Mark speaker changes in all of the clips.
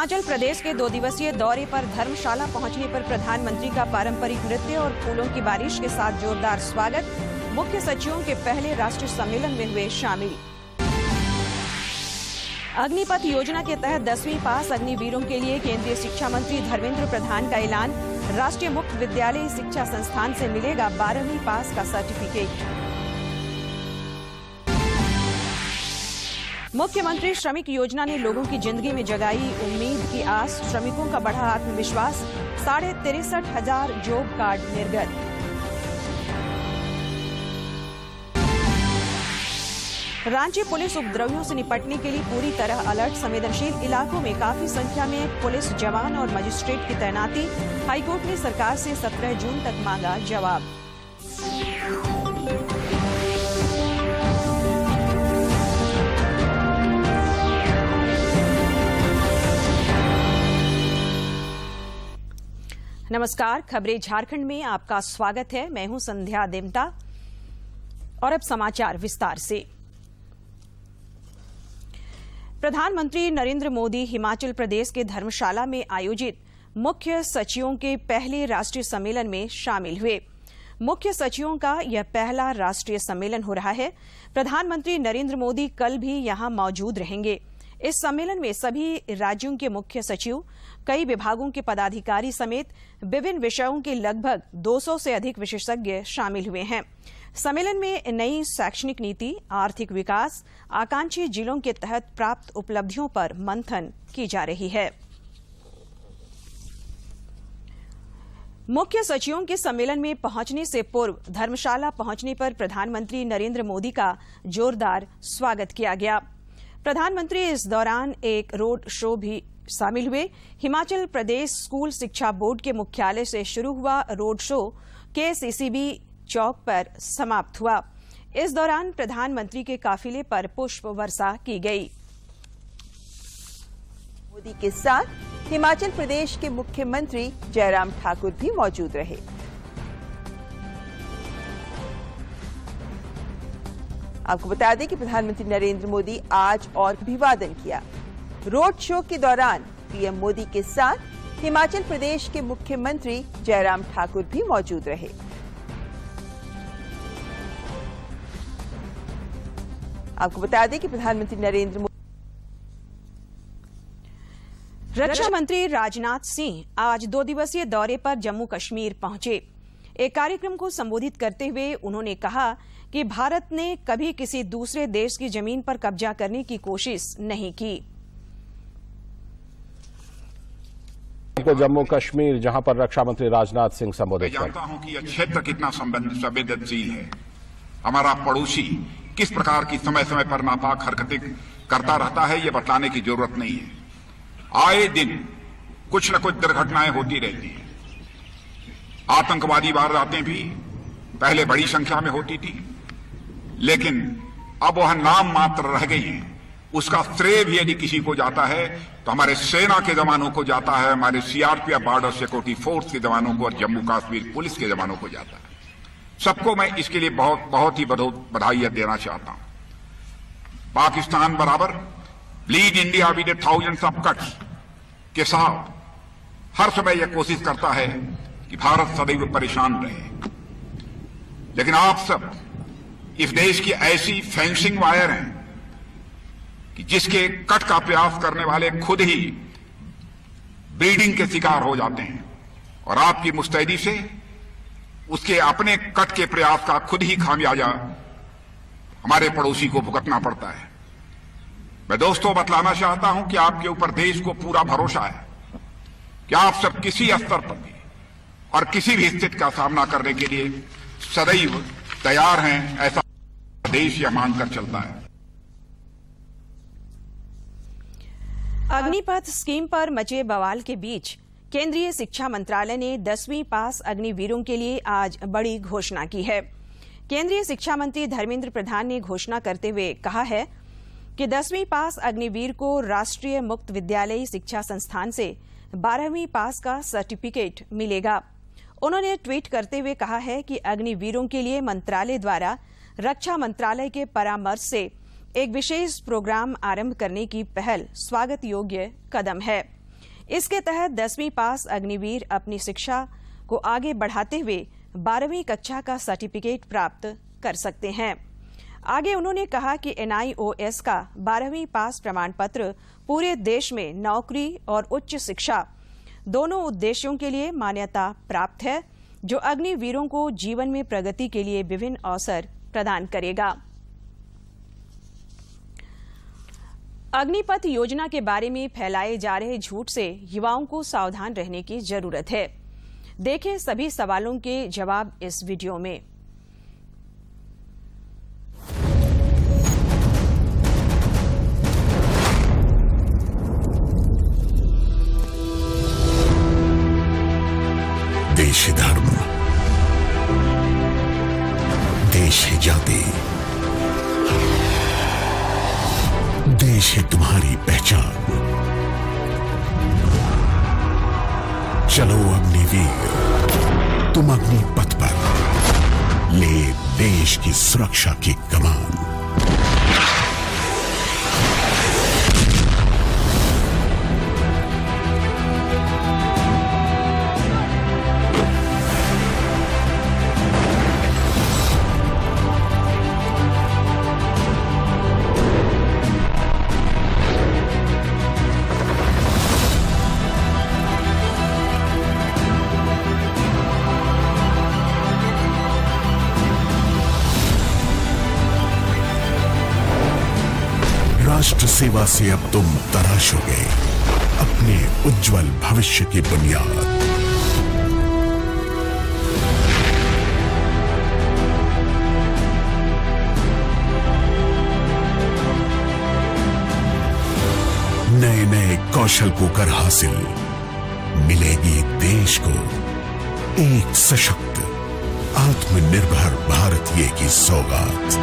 Speaker 1: हिमाचल प्रदेश के 2 दिवसीय दौरे पर धर्मशाला पहुंचने पर प्रधानमंत्री का पारंपरिक नृत्य और फूलों की बारिश के साथ जोरदार स्वागत। मुख्य सचिवों के पहले राष्ट्रीय सम्मेलन में हुए शामिल। अग्निपथ योजना के तहत 10वीं पास अग्निवीरों के लिए केंद्रीय शिक्षा मंत्री धर्मेंद्र प्रधान का ऐलान। राष्ट्रीय मुक्त विद्यालय शिक्षा संस्थान से मिलेगा 12वीं पास का सर्टिफिकेट। मुख्यमंत्री श्रमिक योजना ने लोगों की जिंदगी में जगाई उम्मीद की आस। श्रमिकों का बढ़ा आत्मविश्वास। 63,500 जॉब कार्ड निर्गत। रांची पुलिस उपद्रवियों से निपटने के लिए पूरी तरह अलर्ट। संवेदनशील इलाकों में काफी संख्या में पुलिस जवान और मजिस्ट्रेट की तैनाती। हाईकोर्ट ने सरकार से 17 जून तक मांगा जवाब। नमस्कार, खबरें झारखंड में आपका स्वागत है। मैं हूं संध्या देमटा और अब समाचार विस्तार से। प्रधानमंत्री नरेंद्र मोदी हिमाचल प्रदेश के धर्मशाला में आयोजित मुख्य सचिवों के पहले राष्ट्रीय सम्मेलन में शामिल हुए। मुख्य सचिवों का यह पहला राष्ट्रीय सम्मेलन हो रहा है। प्रधानमंत्री नरेंद्र मोदी कल भी यहां मौजूद रहेंगे। इस सम्मेलन में सभी राज्यों के मुख्य सचिव, कई विभागों के पदाधिकारी समेत विभिन्न विषयों के लगभग 200 से अधिक विशेषज्ञ शामिल हुए हैं। सम्मेलन में नई शैक्षणिक नीति, आर्थिक विकास, आकांक्षी जिलों के तहत प्राप्त उपलब्धियों पर मंथन की जा रही है। मुख्य सचिवों के सम्मेलन में पहुंचने से पूर्व धर्मशाला पहुंचने पर प्रधानमंत्री नरेंद्र मोदी का जोरदार स्वागत किया गया। प्रधानमंत्री इस दौरान एक रोड शो भी शामिल हुए। हिमाचल प्रदेश स्कूल शिक्षा बोर्ड के मुख्यालय से शुरू हुआ रोड शो KCCB चौक पर समाप्त हुआ। इस दौरान प्रधानमंत्री के काफिले पर पुष्प वर्षा की गई।
Speaker 2: मोदी के साथ हिमाचल प्रदेश के मुख्यमंत्री जयराम ठाकुर भी मौजूद रहे। आपको बता दें कि प्रधानमंत्री नरेंद्र मोदी आज और अभिवादन किया। रोड शो के दौरान पीएम मोदी के साथ हिमाचल प्रदेश के मुख्यमंत्री जयराम ठाकुर भी मौजूद रहे। आपको बता दें कि प्रधानमंत्री नरेंद्र मोदी।
Speaker 1: रक्षा मंत्री राजनाथ सिंह आज 2 दिवसीय दौरे पर जम्मू कश्मीर पहुंचे। एक कार्यक्रम को संबोधित करते हुए उन्होंने कहा कि भारत ने कभी किसी दूसरे देश की जमीन पर कब्जा करने की कोशिश नहीं की।
Speaker 3: जम्मू कश्मीर, जहां पर रक्षा मंत्री राजनाथ सिंह संबोधित
Speaker 4: मैं जानता हूं कि यह क्षेत्र कितना संवेदनशील है। हमारा पड़ोसी किस प्रकार की समय समय पर नापाक हरकतें करता रहता है, यह बतलाने की जरूरत नहीं है। आए दिन कुछ न कुछ दुर्घटनाएं होती रहती हैं। आतंकवादी वारदातें भी पहले बड़ी संख्या में होती थी, लेकिन अब वह नाम मात्र रह गई हैं। उसका श्रेय भी यदि किसी को जाता है तो हमारे सेना के जवानों को जाता है, हमारे CRPF बॉर्डर सिक्योरिटी फोर्स के जवानों को और जम्मू कश्मीर पुलिस के जवानों को जाता है। सबको मैं इसके लिए बहुत ही बधाई देना चाहता हूं। पाकिस्तान बराबर bleed India with thousands of cuts के साथ हर समय यह कोशिश करता है कि भारत सदैव परेशान रहे, लेकिन आप सब इस देश की ऐसी फेंसिंग वायर हैं कि जिसके कट का प्रयास करने वाले खुद ही ब्रीडिंग के शिकार हो जाते हैं और आपकी मुस्तैदी से उसके अपने कट के प्रयास का खुद ही खामियाजा हमारे पड़ोसी को भुगतना पड़ता है। मैं दोस्तों बतलाना चाहता हूं कि आपके ऊपर देश को पूरा भरोसा है कि आप सब किसी स्तर पर भी और किसी भी स्थिति का सामना करने के लिए सदैव तैयार हैं। ऐसा देश यह मानकर चलता है।
Speaker 1: अग्निपथ स्कीम पर मचे बवाल के बीच केंद्रीय शिक्षा मंत्रालय ने 10वीं पास अग्निवीरों के लिए आज बड़ी घोषणा की है। केंद्रीय शिक्षा मंत्री धर्मेंद्र प्रधान ने घोषणा करते हुए कहा है कि 10वीं पास अग्निवीर को राष्ट्रीय मुक्त विद्यालय शिक्षा संस्थान से 12वीं पास का सर्टिफिकेट मिलेगा। उन्होंने ट्वीट करते हुए कहा है कि अग्निवीरों के लिए मंत्रालय द्वारा रक्षा मंत्रालय के परामर्श से एक विशेष प्रोग्राम आरंभ करने की पहल स्वागत योग्य कदम है। इसके तहत 10वीं पास अग्निवीर अपनी शिक्षा को आगे बढ़ाते हुए 12वीं कक्षा का सर्टिफिकेट प्राप्त कर सकते हैं। आगे उन्होंने कहा कि NIOS का 12वीं पास प्रमाण पत्र पूरे देश में नौकरी और उच्च शिक्षा दोनों उद्देश्यों के लिए मान्यता प्राप्त है, जो अग्निवीरों को जीवन में प्रगति के लिए विभिन्न अवसर प्रदान करेगा। अग्निपथ योजना के बारे में फैलाए जा रहे झूठ से युवाओं को सावधान रहने की जरूरत है। देखें सभी सवालों के जवाब इस वीडियो में।
Speaker 5: देश है धर्म, देश है जाति, देश है तुम्हारी पहचान। चलो अग्निवीर, तुम अग्नि पथ पर ले देश की सुरक्षा की कमान। राष्ट्र सेवा से अब तुम तराशोगे अपने उज्जवल भविष्य की बुनियाद। नए नए कौशल को कर हासिल मिलेगी देश को एक सशक्त आत्मनिर्भर भारतीय की सौगात।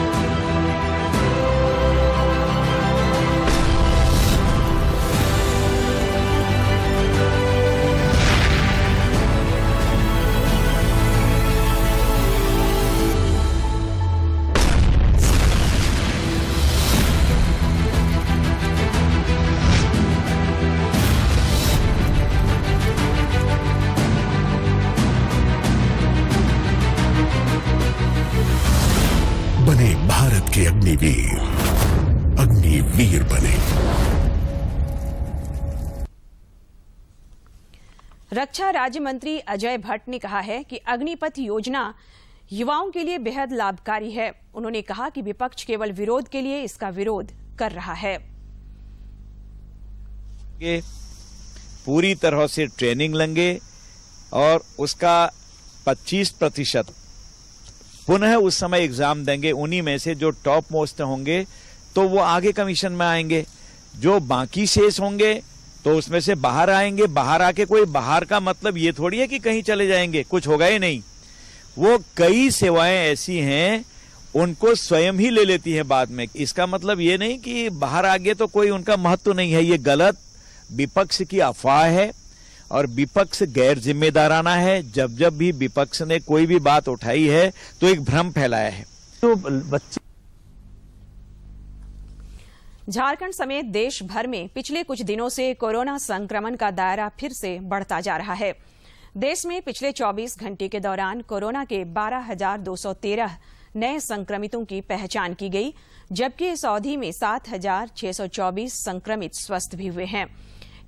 Speaker 5: बने भारत के अग्निवीर, अग्निवीर बने।
Speaker 1: रक्षा राज्य मंत्री अजय भट्ट ने कहा है कि अग्निपथ योजना युवाओं के लिए बेहद लाभकारी है। उन्होंने कहा कि विपक्ष केवल विरोध के लिए इसका विरोध कर रहा है।
Speaker 6: ये पूरी तरह से ट्रेनिंग लेंगे और उसका 25% पुनः उस समय एग्जाम देंगे। उन्हीं में से जो टॉप मोस्ट होंगे तो वो आगे कमीशन में आएंगे, जो बाकी शेष होंगे तो उसमें से बाहर आएंगे। बाहर आके कोई बाहर का मतलब ये थोड़ी है कि कहीं चले जाएंगे, कुछ होगा ही नहीं। वो कई सेवाएं ऐसी हैं उनको स्वयं ही ले लेती है बाद में। इसका मतलब ये नहीं कि बाहर आ गए तो कोई उनका महत्व नहीं है। ये गलत विपक्ष की अफवाह है और विपक्ष गैर जिम्मेदाराना है। जब जब भी विपक्ष ने कोई भी बात उठाई है तो एक भ्रम फैलाया है। तो बच्चे
Speaker 1: झारखंड समेत देश भर में पिछले कुछ दिनों से कोरोना संक्रमण का दायरा फिर से बढ़ता जा रहा है। देश में पिछले 24 घंटे के दौरान कोरोना के 12,213 नए संक्रमितों की पहचान की गई, जबकि इस अवधि में 7,624 संक्रमित स्वस्थ भी हुए हैं।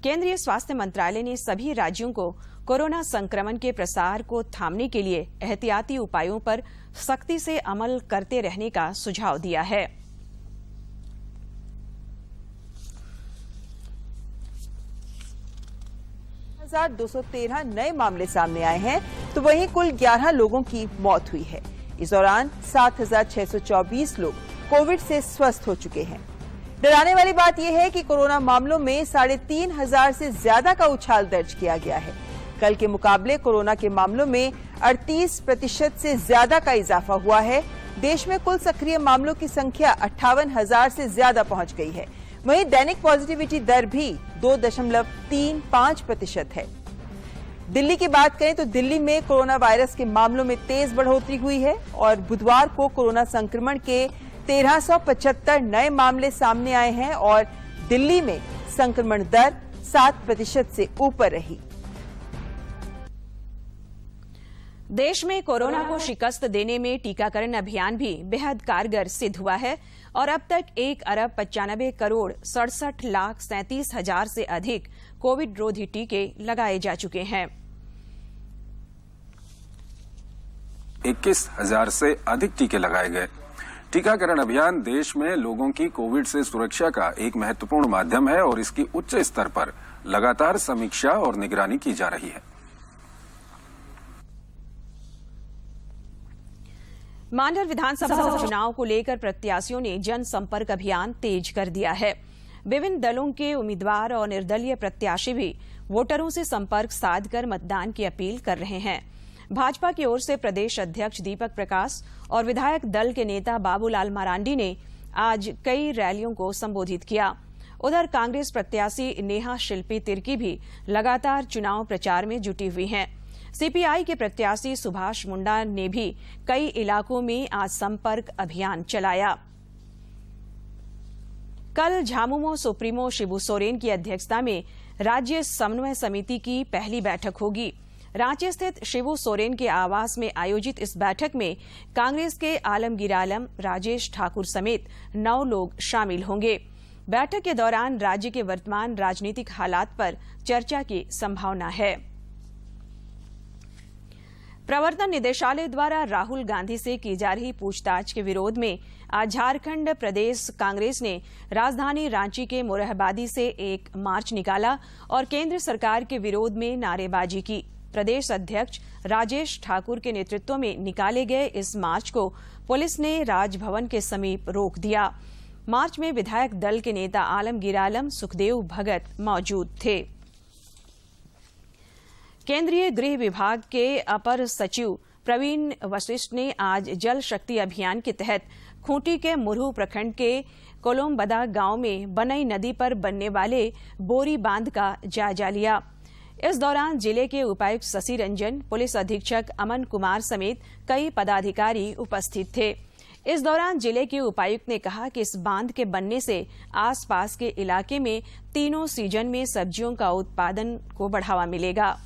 Speaker 1: केंद्रीय स्वास्थ्य मंत्रालय ने सभी राज्यों को कोरोना संक्रमण के प्रसार को थामने के लिए एहतियाती उपायों पर सख्ती से अमल करते रहने का सुझाव दिया है।
Speaker 2: हजार 213 नए मामले सामने आए हैं, तो वहीं कुल 11 लोगों की मौत हुई है। इस दौरान 7,624 लोग कोविड से स्वस्थ हो चुके हैं। डराने वाली बात यह है कि कोरोना मामलों में 3,500 से ज्यादा का उछाल दर्ज किया गया है। कल के मुकाबले कोरोना के मामलों में 38% से ज्यादा का इजाफा हुआ है। देश में कुल सक्रिय मामलों की संख्या 58,000 से ज्यादा पहुंच गई है। वहीं दैनिक पॉजिटिविटी दर भी 2.35% है। दिल्ली की बात करें तो दिल्ली में कोरोना वायरस के मामलों में तेज बढ़ोतरी हुई है और बुधवार को कोरोना संक्रमण के 1375 नए मामले सामने आए हैं और दिल्ली में संक्रमण दर 7% से ऊपर रही।
Speaker 1: देश में कोरोना को शिकस्त देने में टीकाकरण अभियान भी बेहद कारगर सिद्ध हुआ है और अब तक 1,95,67,37,000 से अधिक कोविड रोधी टीके लगाए जा चुके हैं।
Speaker 7: 21,000 से अधिक टीके लगाए गए। टीकाकरण अभियान देश में लोगों की कोविड से सुरक्षा का एक महत्वपूर्ण माध्यम है और इसकी उच्च स्तर पर लगातार समीक्षा और निगरानी की जा रही है।
Speaker 1: मांडर विधानसभा चुनाव को लेकर प्रत्याशियों ने जनसंपर्क अभियान तेज कर दिया है। विभिन्न दलों के उम्मीदवार और निर्दलीय प्रत्याशी भी वोटरों से संपर्क साधकर मतदान की अपील कर रहे हैं। भाजपा की ओर से प्रदेश अध्यक्ष दीपक प्रकाश और विधायक दल के नेता बाबूलाल मरांडी ने आज कई रैलियों को संबोधित किया। उधर कांग्रेस प्रत्याशी नेहा शिल्पी तिर्की भी लगातार चुनाव प्रचार में जुटी हुई हैं। सीपीआई के प्रत्याशी सुभाष मुंडा ने भी कई इलाकों में आज संपर्क अभियान चलाया। कल झामुमो सुप्रीमो शिबू सोरेन की अध्यक्षता में राज्य समन्वय समिति की पहली बैठक होगी। रांची स्थित शिबू सोरेन के आवास में आयोजित इस बैठक में कांग्रेस के आलमगीर आलम, राजेश ठाकुर समेत 9 लोग शामिल होंगे। बैठक के दौरान राज्य के वर्तमान राजनीतिक हालात पर चर्चा की संभावना है। प्रवर्तन निदेशालय द्वारा राहुल गांधी से की जा रही पूछताछ के विरोध में आज झारखंड प्रदेश कांग्रेस ने राजधानी रांची के मोरहबादी से एक मार्च निकाला और केंद्र सरकार के विरोध में नारेबाजी की। प्रदेश अध्यक्ष राजेश ठाकुर के नेतृत्व में निकाले गए इस मार्च को पुलिस ने राजभवन के समीप रोक दिया। मार्च में विधायक दल के नेता आलमगीर आलम, सुखदेव भगत मौजूद थे। केंद्रीय गृह विभाग के अपर सचिव प्रवीण वशिष्ठ ने आज जल शक्ति अभियान के तहत खूंटी के मुरहू प्रखंड के कोलम्बदा गांव में बनई नदी पर बनने वाले बोरी बांध का जायजा लिया। इस दौरान जिले के उपायुक्त शशि रंजन, पुलिस अधीक्षक अमन कुमार समेत कई पदाधिकारी उपस्थित थे। इस दौरान जिले के उपायुक्त ने कहा कि इस बांध के बनने से आसपास के इलाके में तीनों सीजन में सब्जियों का उत्पादन को बढ़ावा मिलेगा।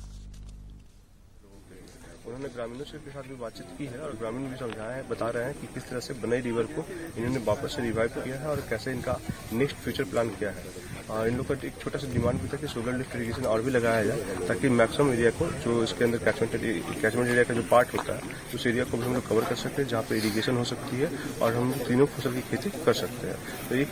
Speaker 8: उन्होंने ग्रामीणों के साथ भी बातचीत की है और ग्रामीण भी समझाया है, बता रहे हैं कि किस तरह से बनई रिवर को इन्होंने वापस से रिवाइव किया है और कैसे इनका नेक्स्ट फ्यूचर प्लान किया है। और इन लोग का एक छोटा सा डिमांड भी था कि सोलर लिफ्ट इरीगेशन और भी लगाया जाए ताकि मैक्सिमम एरिया को, जो इसके अंदर कैचमेंट एरिया का जो पार्ट होता है, उस एरिया को भी हम लोग कवर कर सकते हैं जहाँ पे इरीगेशन हो सकती है और हम तीनों फसल की खेती कर सकते हैं। तो ये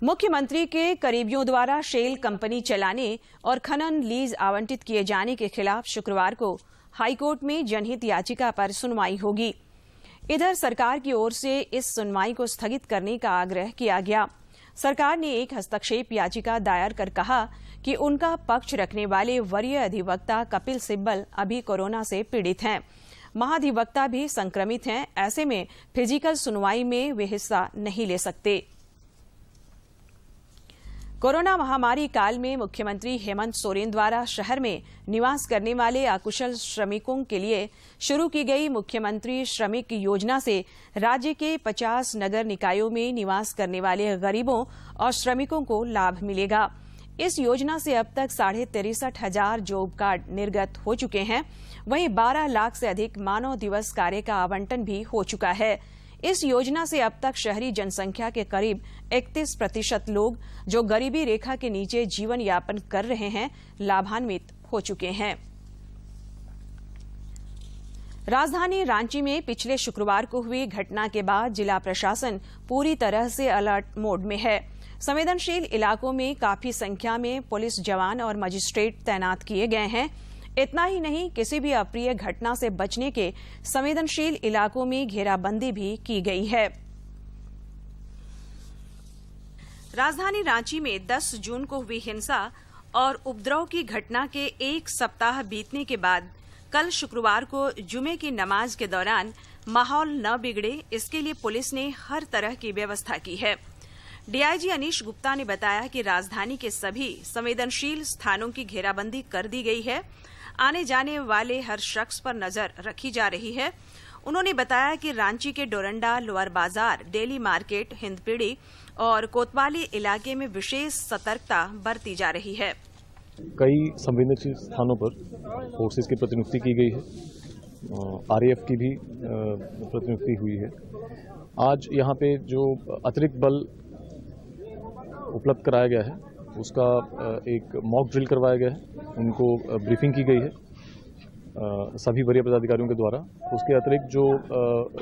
Speaker 1: मुख्यमंत्री के करीबियों द्वारा शेल कंपनी चलाने और खनन लीज आवंटित किए जाने के खिलाफ शुक्रवार को हाईकोर्ट में जनहित याचिका पर सुनवाई होगी। इधर सरकार की ओर से इस सुनवाई को स्थगित करने का आग्रह किया गया। सरकार ने एक हस्तक्षेप याचिका दायर कर कहा कि उनका पक्ष रखने वाले वरीय अधिवक्ता कपिल सिब्बल अभी कोरोना से पीड़ित हैं। महाधिवक्ता भी संक्रमित हैं। ऐसे में फिजिकल सुनवाई में वे हिस्सा नहीं ले सकते। कोरोना महामारी काल में मुख्यमंत्री हेमंत सोरेन द्वारा शहर में निवास करने वाले अकुशल श्रमिकों के लिए शुरू की गई मुख्यमंत्री श्रमिक योजना से राज्य के 50 नगर निकायों में निवास करने वाले गरीबों और श्रमिकों को लाभ मिलेगा। इस योजना से अब तक 63,500 जॉब कार्ड निर्गत हो चुके हैं। वहीं 12 लाख से अधिक मानव दिवस कार्य का आवंटन भी हो चुका है। इस योजना से अब तक शहरी जनसंख्या के करीब 31% लोग जो गरीबी रेखा के नीचे जीवन यापन कर रहे हैं, लाभान्वित हो चुके हैं। राजधानी रांची में पिछले शुक्रवार को हुई घटना के बाद जिला प्रशासन पूरी तरह से अलर्ट मोड में है। संवेदनशील इलाकों में काफी संख्या में पुलिस जवान और मजिस्ट्रेट तैनात किए गए हैं। इतना ही नहीं, किसी भी अप्रिय घटना से बचने के संवेदनशील इलाकों में घेराबंदी भी की गई है। राजधानी रांची में 10 जून को हुई हिंसा और उपद्रव की घटना के एक सप्ताह बीतने के बाद कल शुक्रवार को जुमे की नमाज के दौरान माहौल न बिगड़े, इसके लिए पुलिस ने हर तरह की व्यवस्था की है। डीआईजी अनीश गुप्ता ने बताया कि राजधानी के सभी संवेदनशील स्थानों की घेराबंदी कर दी गई है। आने जाने वाले हर शख्स पर नजर रखी जा रही है। उन्होंने बताया कि रांची के डोरंडा, लोअर बाजार, डेली मार्केट, हिंदपीढ़ी और कोतवाली इलाके में विशेष सतर्कता बरती जा रही है।
Speaker 9: कई संवेदनशील स्थानों पर फोर्सेस की प्रतिनियुक्ति की गई है, आरएएफ की भी प्रतिनियुक्ति हुई है। आज यहाँ पे जो अतिरिक्त बल उपलब्ध कराया गया है उसका एक मॉक ड्रिल करवाया गया है, उनको ब्रीफिंग की गई है सभी वरीय पदाधिकारियों के द्वारा। उसके अतिरिक्त जो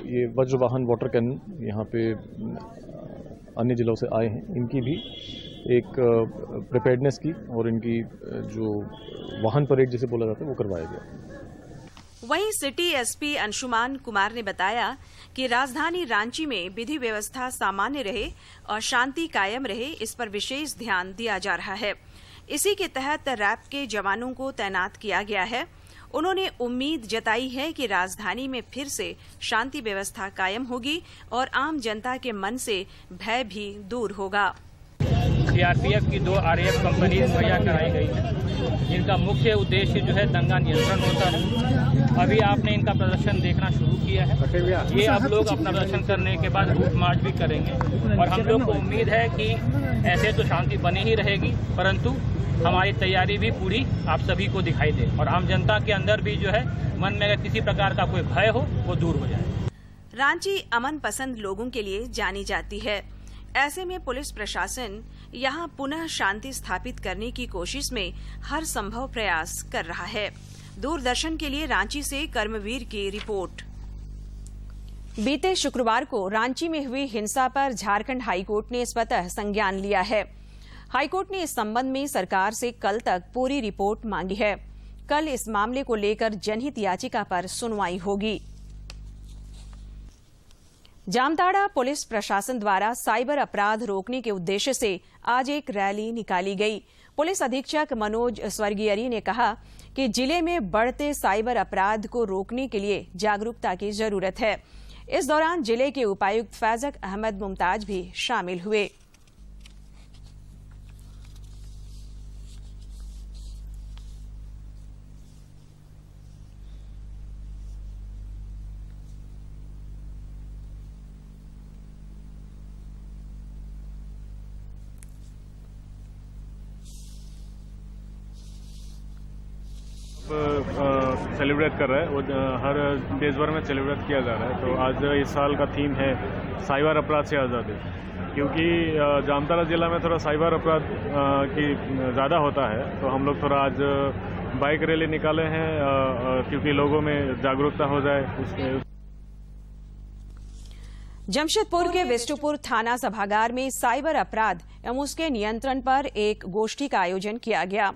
Speaker 9: ये वज्र वाहन वाटर कैनन यहाँ पे अन्य जिलों से आए हैं, इनकी भी एक प्रिपेयर्डनेस की और इनकी जो वाहन परेड जिसे बोला जाता है वो करवाया गया।
Speaker 1: वहीं सिटी एसपी अंशुमान कुमार ने बताया कि राजधानी रांची में विधि व्यवस्था सामान्य रहे और शांति कायम रहे, इस पर विशेष ध्यान दिया जा रहा है। इसी के तहत रैप के जवानों को तैनात किया गया है। उन्होंने उम्मीद जताई है कि राजधानी में फिर से शांति व्यवस्था कायम होगी और आम जनता के मन से भय भी दूर होगा।
Speaker 10: सीआरपीएफ की 2 आरएएफ कंपनी मुहैया कराई गई है, जिनका मुख्य उद्देश्य जो है दंगा नियंत्रण होता है। अभी आपने इनका प्रदर्शन देखना शुरू किया है। ये अब लोग अपना प्रदर्शन करने के बाद रूट मार्च भी करेंगे और हम लोग को उम्मीद है कि ऐसे तो शांति बनी ही रहेगी, परंतु हमारी तैयारी भी पूरी आप सभी को दिखाई दे और आम जनता के अंदर भी जो है मन में अगर किसी प्रकार का कोई भय हो वो दूर हो जाए।
Speaker 1: रांची अमन पसंद लोगों के लिए जानी जाती है। ऐसे में पुलिस प्रशासन यहां पुनः शांति स्थापित करने की कोशिश में हर संभव प्रयास कर रहा है। दूरदर्शन के लिए रांची से कर्मवीर की रिपोर्ट। बीते शुक्रवार को रांची में हुई हिंसा पर झारखंड हाईकोर्ट ने स्वतः संज्ञान लिया है। हाईकोर्ट ने इस संबंध में सरकार से कल तक पूरी रिपोर्ट मांगी है। कल इस मामले को लेकर जनहित याचिका पर सुनवाई होगी। जामताड़ा पुलिस प्रशासन द्वारा साइबर अपराध रोकने के उद्देश्य से आज एक रैली निकाली गई। पुलिस अधीक्षक मनोज स्वर्गीयरी ने कहा कि जिले में बढ़ते साइबर अपराध को रोकने के लिए जागरूकता की जरूरत है। इस दौरान जिले के उपायुक्त फैजक अहमद मुमताज भी शामिल हुए।
Speaker 8: सेलिब्रेट कर रहा है, वो हर देश भर में सेलिब्रेट किया जा रहा है। तो आज इस साल का थीम है साइबर अपराध से आज़ादी, क्योंकि जामताड़ा जिला में थोड़ा साइबर अपराध की ज़्यादा होता है। तो हम लोग थोड़ा आज बाइक रैली निकाले हैं क्योंकि लोगों में जागरूकता हो जाए।
Speaker 1: जमशेदपुर के विष्णुपुर थाना सभागार में साइबर अपराध एवं उसके नियंत्रण पर एक गोष्ठी का आयोजन किया गया।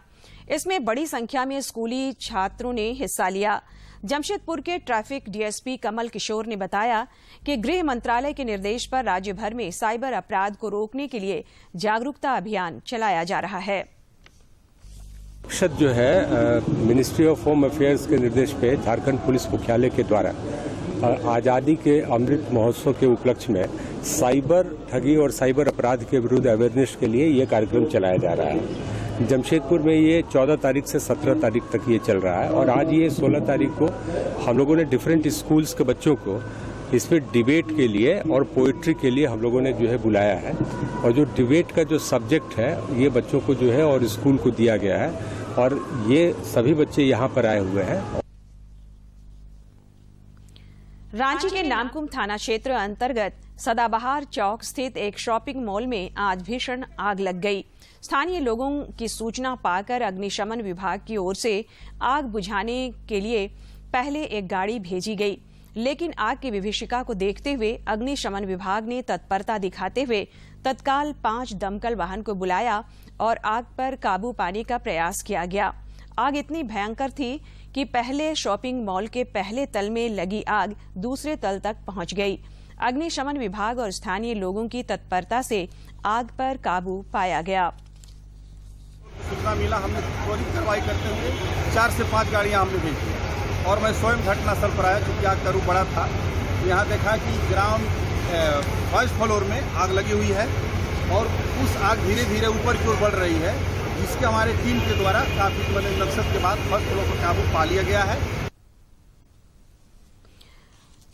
Speaker 1: इसमें बड़ी संख्या में स्कूली छात्रों ने हिस्सा लिया। जमशेदपुर के ट्रैफिक डीएसपी कमल किशोर ने बताया कि गृह मंत्रालय के निर्देश पर राज्य भर में साइबर अपराध को रोकने के लिए जागरूकता अभियान चलाया जा रहा है।
Speaker 11: जो है मिनिस्ट्री ऑफ होम अफेयर्स के निर्देश पे झारखंड पुलिस मुख्यालय के द्वारा आज़ादी के अमृत महोत्सव के उपलक्ष्य में साइबर ठगी और साइबर अपराध के विरुद्ध अवेयरनेस के लिए ये कार्यक्रम चलाया जा रहा है। जमशेदपुर में ये 14 तारीख से 17 तारीख तक ये चल रहा है और आज ये 16 तारीख को हम लोगों ने डिफरेंट स्कूल्स के बच्चों को इसमें डिबेट के लिए और पोइट्री के लिए हम लोगों ने जो है बुलाया है। और जो डिबेट का जो सब्जेक्ट है ये बच्चों को जो है और स्कूल को दिया गया है और ये सभी बच्चे यहाँ पर आए हुए हैं।
Speaker 1: रांची के नामकुम थाना क्षेत्र अंतर्गत सदाबहार चौक स्थित एक शॉपिंग मॉल में आज भीषण आग लग गई। स्थानीय लोगों की सूचना पाकर अग्निशमन विभाग की ओर से आग बुझाने के लिए पहले एक गाड़ी भेजी गई, लेकिन आग की विभीषिका को देखते हुए अग्निशमन विभाग ने तत्परता दिखाते हुए तत्काल 5 दमकल वाहन को बुलाया और आग पर काबू पाने का प्रयास किया गया। आग इतनी भयंकर थी कि पहले शॉपिंग मॉल के पहले तल में लगी आग दूसरे तल तक पहुंच गई। अग्निशमन विभाग और स्थानीय लोगों की तत्परता से आग पर काबू पाया गया।
Speaker 12: सूचना मिला, हमने त्वरित कार्रवाई करते हुए 4 से 5 गाड़ियां हमने भेजी और मैं स्वयं घटनास्थल पर आया क्योंकि आग का रूप बड़ा था। यहाँ देखा कि ग्राउंड फर्स्ट फ्लोर में आग लगी हुई है और उस आग धीरे धीरे ऊपर की ओर बढ़ रही है, जिसके हमारे टीम के द्वारा काफी मशक्कत के बाद फर्स्ट फ्लोर पर काबू पा लिया गया है।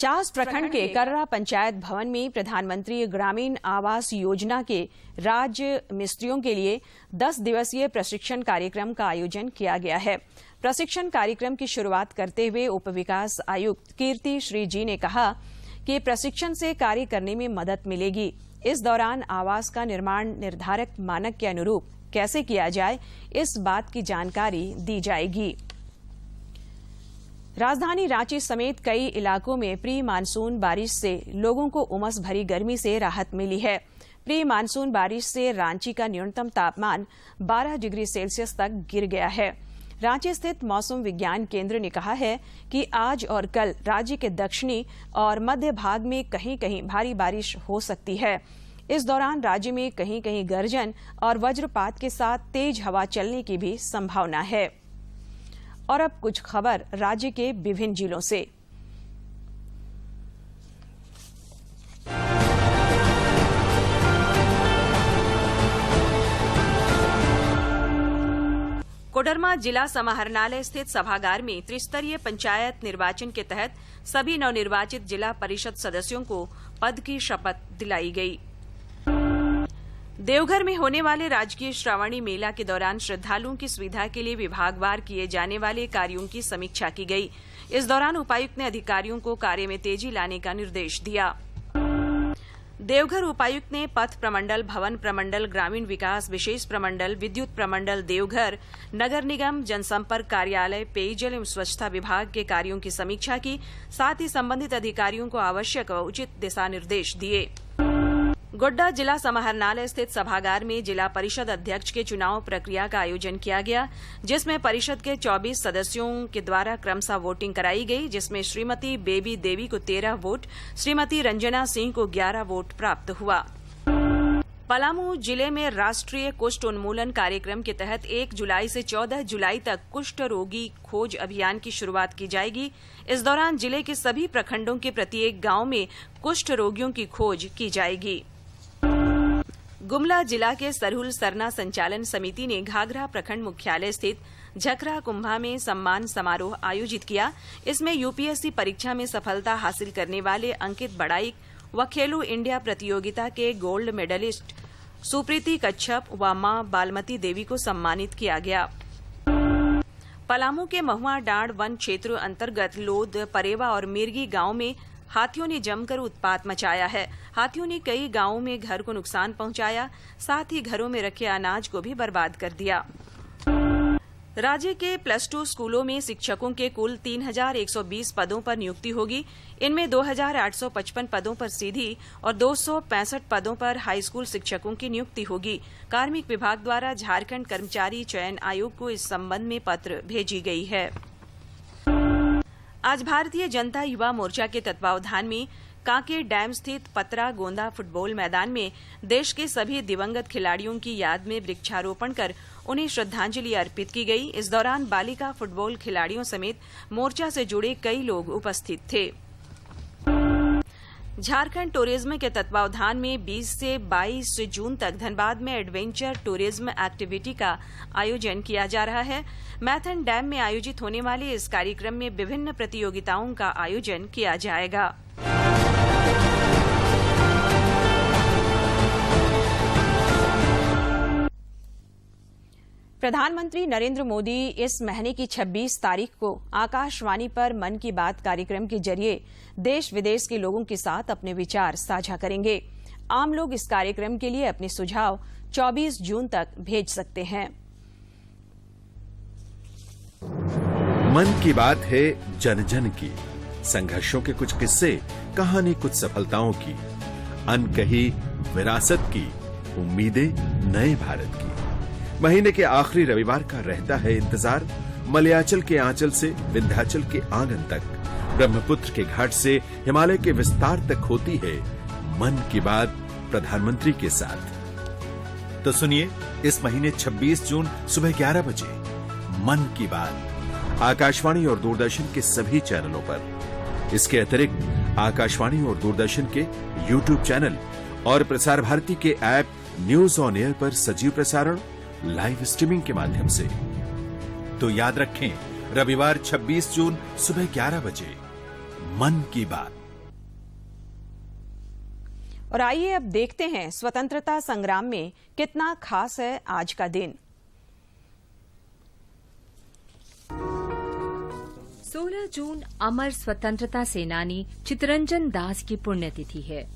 Speaker 1: चास प्रखंड के कर्रा पंचायत भवन में प्रधानमंत्री ग्रामीण आवास योजना के राज्य मिस्त्रियों के लिए 10 दिवसीय प्रशिक्षण कार्यक्रम का आयोजन किया गया है। प्रशिक्षण कार्यक्रम की शुरुआत करते हुए उप विकास आयुक्त कीर्ति श्री जी ने कहा कि प्रशिक्षण से कार्य करने में मदद मिलेगी। इस दौरान आवास का निर्माण निर्धारक मानक के अनुरूप कैसे किया जाए, इस बात की जानकारी दी जाएगी। राजधानी रांची समेत कई इलाकों में प्री मानसून बारिश से लोगों को उमस भरी गर्मी से राहत मिली है। प्री मानसून बारिश से रांची का न्यूनतम तापमान 12 डिग्री सेल्सियस तक गिर गया है। रांची स्थित मौसम विज्ञान केंद्र ने कहा है कि आज और कल राज्य के दक्षिणी और मध्य भाग में कहीं कहीं भारी बारिश हो सकती है। इस दौरान राज्य में कहीं कहीं गर्जन और वज्रपात के साथ तेज हवा चलने की भी संभावना है। और अब कुछ खबर राज्य के विभिन्न जिलों से। कोडरमा जिला समाहरणालय स्थित सभागार में त्रिस्तरीय पंचायत निर्वाचन के तहत सभी नवनिर्वाचित जिला परिषद सदस्यों को पद की शपथ दिलाई गई। देवघर में होने वाले राजकीय श्रावणी मेला के दौरान श्रद्धालुओं की सुविधा के लिए विभागवार किए जाने वाले कार्यों की समीक्षा की गई। इस दौरान उपायुक्त ने अधिकारियों को कार्य में तेजी लाने का निर्देश दिया। देवघर उपायुक्त ने पथ प्रमंडल, भवन प्रमंडल, ग्रामीण विकास विशेष प्रमंडल, विद्युत प्रमंडल देवघर, नगर निगम, जनसंपर्क कार्यालय, पेयजल एवं स्वच्छता विभाग के कार्यों की समीक्षा की। साथ ही संबंधित अधिकारियों को आवश्यक व उचित दिशा निर्देश दिए। गोड्डा जिला समाहरणालय स्थित सभागार में जिला परिषद अध्यक्ष के चुनाव प्रक्रिया का आयोजन किया गया, जिसमें परिषद के 24 सदस्यों के द्वारा क्रमशः वोटिंग कराई गई, जिसमें श्रीमती बेबी देवी को 13 वोट, श्रीमती रंजना सिंह को 11 वोट प्राप्त हुआ। पलामू जिले में राष्ट्रीय कुष्ठ उन्मूलन कार्यक्रम के तहत 1 जुलाई से 14 जुलाई तक कुष्ठ रोगी खोज अभियान की शुरुआत की जाएगी। इस दौरान जिले के सभी प्रखंडों के प्रत्येक गांव में कुष्ठ रोगियों की खोज की जाएगी। गुमला जिला के सरहुल सरना संचालन समिति ने घाघरा प्रखंड मुख्यालय स्थित झकरा कुंभा में सम्मान समारोह आयोजित किया। इसमें यूपीएससी परीक्षा में सफलता हासिल करने वाले अंकित बड़ाइक व खेलो इंडिया प्रतियोगिता के गोल्ड मेडलिस्ट सुप्रीति कच्छप व मां बालमती देवी को सम्मानित किया गया। पलामू के महुआ डांड वन क्षेत्र अंतर्गत लोद, परेवा और मिर्गी गांव में हाथियों ने जमकर उत्पात मचाया है। हाथियों ने कई गांवों में घर को नुकसान पहुंचाया, साथ ही घरों में रखे अनाज को भी बर्बाद कर दिया। राज्य के +2 स्कूलों में शिक्षकों के कुल 3120 पदों पर नियुक्ति होगी। इनमें 2855 पदों पर सीधी और 265 पदों पर हाई स्कूल शिक्षकों की नियुक्ति होगी। कार्मिक विभाग द्वारा झारखंड कर्मचारी चयन आयोग को इस संबंध में पत्र भेजी गई है। आज भारतीय जनता युवा मोर्चा के तत्वावधान में कांके डैम स्थित पतरा गोंदा फुटबॉल मैदान में देश के सभी दिवंगत खिलाड़ियों की याद में वृक्षारोपण कर उन्हें श्रद्धांजलि अर्पित की गई। इस दौरान बालिका फुटबॉल खिलाड़ियों समेत मोर्चा से जुड़े कई लोग उपस्थित थे। झारखंड टूरिज्म के तत्वावधान में 20 से 22 जून तक धनबाद में एडवेंचर टूरिज्म एक्टिविटी का आयोजन किया जा रहा है। मैथन डैम में आयोजित होने वाले इस कार्यक्रम में विभिन्न प्रतियोगिताओं का आयोजन किया जाएगा। प्रधानमंत्री नरेंद्र मोदी इस महीने की 26 तारीख को आकाशवाणी पर मन की बात कार्यक्रम के जरिए देश विदेश के लोगों के साथ अपने विचार साझा करेंगे। आम लोग इस कार्यक्रम के लिए अपने सुझाव 24 जून तक भेज सकते हैं।
Speaker 13: मन की बात है जन जन की, संघर्षों के कुछ किस्से, कहानी कुछ सफलताओं की, अनकही विरासत की, उम्मीदें नए भारत की। महीने के आखिरी रविवार का रहता है इंतजार। मलयाचल के आंचल से विंध्याचल के आंगन तक, ब्रह्मपुत्र के घाट से हिमालय के विस्तार तक होती है मन की बात प्रधानमंत्री के साथ। तो सुनिए इस महीने 26 जून सुबह 11 बजे मन की बात आकाशवाणी और दूरदर्शन के सभी चैनलों पर। इसके अतिरिक्त आकाशवाणी और दूरदर्शन के YouTube चैनल और प्रसार भारती के ऐप न्यूज ऑन एयर पर सजीव प्रसारण लाइव स्ट्रीमिंग के माध्यम से। तो याद रखें, रविवार 26 जून सुबह 11 बजे मन की बात।
Speaker 1: और आइए अब देखते हैं स्वतंत्रता संग्राम में कितना खास है आज का दिन।
Speaker 14: 16 जून अमर स्वतंत्रता सेनानी चित्तरंजन दास की पुण्यतिथि है।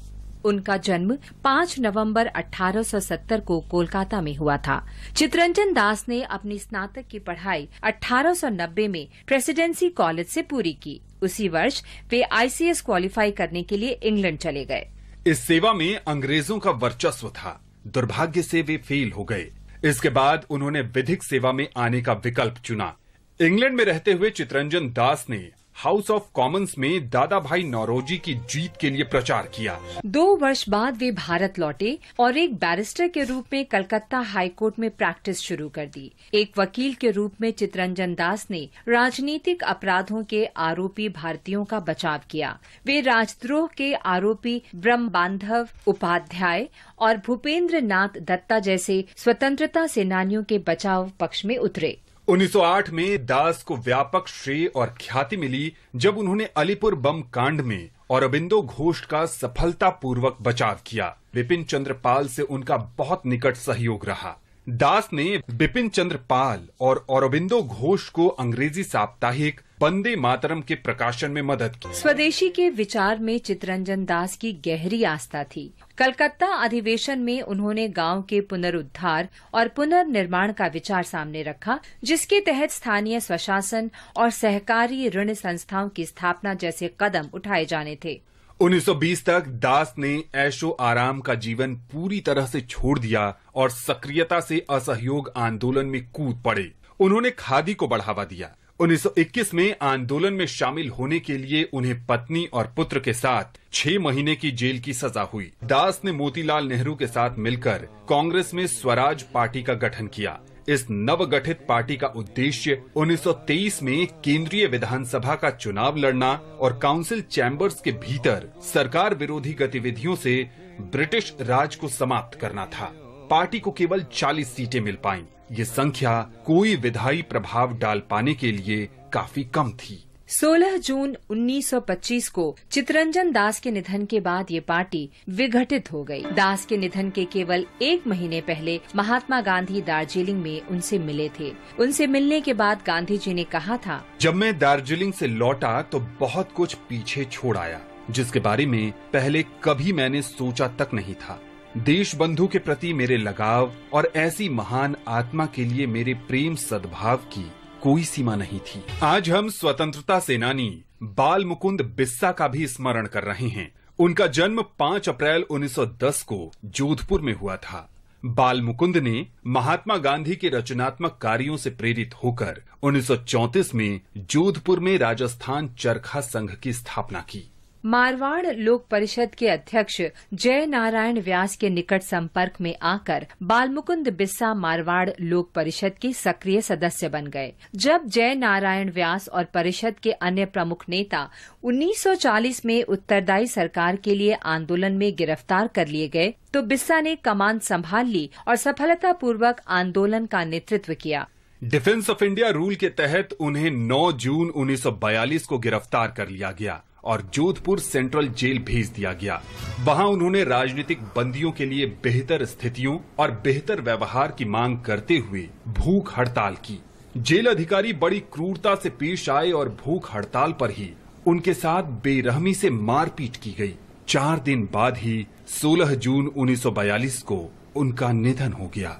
Speaker 14: उनका जन्म 5 नवंबर 1870 को कोलकाता में हुआ था। चित्तरंजन दास ने अपनी स्नातक की पढ़ाई 1890 में प्रेसिडेंसी कॉलेज से पूरी की। उसी वर्ष वे ICS क्वालिफाई करने के लिए इंग्लैंड चले गए।
Speaker 15: इस सेवा में अंग्रेजों का वर्चस्व था। दुर्भाग्य से वे फेल हो गए। इसके बाद उन्होंने विधिक सेवा में आने का विकल्प चुना। इंग्लैंड में रहते हुए चित्तरंजन दास ने हाउस ऑफ कॉमन्स में दादा भाई नौरोजी की जीत के लिए प्रचार किया।
Speaker 14: 2 वर्ष बाद वे भारत लौटे और एक बैरिस्टर के रूप में कलकत्ता हाई कोर्ट में प्रैक्टिस शुरू कर दी। एक वकील के रूप में चित्तरंजन दास ने राजनीतिक अपराधों के आरोपी भारतीयों का बचाव किया। वे राजद्रोह के आरोपी ब्रह्मबांधव उपाध्याय और भूपेंद्र नाथ दत्ता जैसे स्वतंत्रता सेनानियों के बचाव पक्ष में उतरे।
Speaker 15: 1908 में दास को व्यापक श्रेय और ख्याति मिली जब उन्होंने अलीपुर बम कांड में औरबिंदो घोष का सफलतापूर्वक बचाव किया। बिपिन चंद्र पाल से उनका बहुत निकट सहयोग रहा। दास ने बिपिन चंद्र पाल और औरबिंदो घोष को अंग्रेजी साप्ताहिक वंदे मातरम के प्रकाशन में मदद की।
Speaker 14: स्वदेशी के विचार में चित्तरंजन दास की गहरी आस्था थी। कलकत्ता अधिवेशन में उन्होंने गांव के पुनरुद्धार और पुनर्निर्माण का विचार सामने रखा, जिसके तहत स्थानीय स्वशासन और सहकारी ऋण संस्थाओं की स्थापना जैसे कदम उठाए जाने थे।
Speaker 15: 1920 तक दास ने ऐशो आराम का जीवन पूरी तरह से छोड़ दिया और सक्रियता से असहयोग आंदोलन में कूद पड़े। उन्होंने खादी को बढ़ावा दिया। 1921 में आंदोलन में शामिल होने के लिए उन्हें पत्नी और पुत्र के साथ 6 महीने की जेल की सजा हुई। दास ने मोतीलाल नेहरू के साथ मिलकर कांग्रेस में स्वराज पार्टी का गठन किया। इस नवगठित पार्टी का उद्देश्य 1923 में केंद्रीय विधानसभा का चुनाव लड़ना और काउंसिल चैम्बर्स के भीतर सरकार विरोधी गतिविधियों से ब्रिटिश राज को समाप्त करना था। पार्टी को केवल 40 सीटें मिल पाईं। ये संख्या कोई विधायी प्रभाव डाल पाने के लिए काफी कम थी।
Speaker 14: 16 जून 1925 को चित्तरंजन दास के निधन के बाद ये पार्टी विघटित हो गई। दास के निधन के केवल 1 महीने पहले महात्मा गांधी दार्जिलिंग में उनसे मिले थे। उनसे मिलने के बाद गांधी जी ने कहा था,
Speaker 15: जब मैं दार्जिलिंग से लौटा तो बहुत कुछ पीछे छोड़ आया, जिसके बारे में पहले कभी मैंने सोचा तक नहीं था। देश बंधु के प्रति मेरे लगाव और ऐसी महान आत्मा के लिए मेरे प्रेम सद्भाव की कोई सीमा नहीं थी। आज हम स्वतंत्रता सेनानी बाल मुकुंद बिस्सा का भी स्मरण कर रहे हैं। उनका जन्म 5 अप्रैल 1910 को जोधपुर में हुआ था। बाल मुकुंद ने महात्मा गांधी के रचनात्मक कार्यों से प्रेरित होकर 1934 में जोधपुर में राजस्थान चरखा संघ की स्थापना की।
Speaker 14: मारवाड़ लोक परिषद के अध्यक्ष जय नारायण व्यास के निकट संपर्क में आकर बालमुकुंद बिस्सा मारवाड़ लोक परिषद के सक्रिय सदस्य बन गए। जब जय नारायण व्यास और परिषद के अन्य प्रमुख नेता 1940 में उत्तरदायी सरकार के लिए आंदोलन में गिरफ्तार कर लिए गए, तो बिस्सा ने कमान संभाल ली और सफलतापूर्वक आंदोलन का नेतृत्व किया।
Speaker 15: डिफेंस ऑफ इंडिया रूल के तहत उन्हें 9 जून 1942 को गिरफ्तार कर लिया गया और जोधपुर सेंट्रल जेल भेज दिया गया। वहां उन्होंने राजनीतिक बंदियों के लिए बेहतर स्थितियों और बेहतर व्यवहार की मांग करते हुए भूख हड़ताल की। जेल अधिकारी बड़ी क्रूरता से पेश आए और भूख हड़ताल पर ही उनके साथ बेरहमी से मारपीट की गई। 4 दिन बाद ही 16 जून 1942 को उनका निधन हो गया।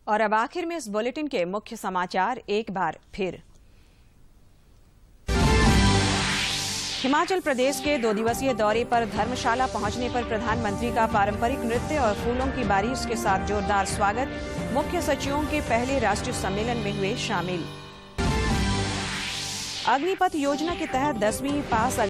Speaker 1: और अब आखिर में इस बुलेटिन के मुख्य समाचार एक बार फिर। हिमाचल प्रदेश के 2 दिवसीय दौरे पर धर्मशाला पहुंचने पर प्रधानमंत्री का पारंपरिक नृत्य और फूलों की बारिश के साथ जोरदार स्वागत। मुख्य सचिवों के पहले राष्ट्रीय सम्मेलन में हुए शामिल। अग्निपथ योजना के तहत 10वीं पास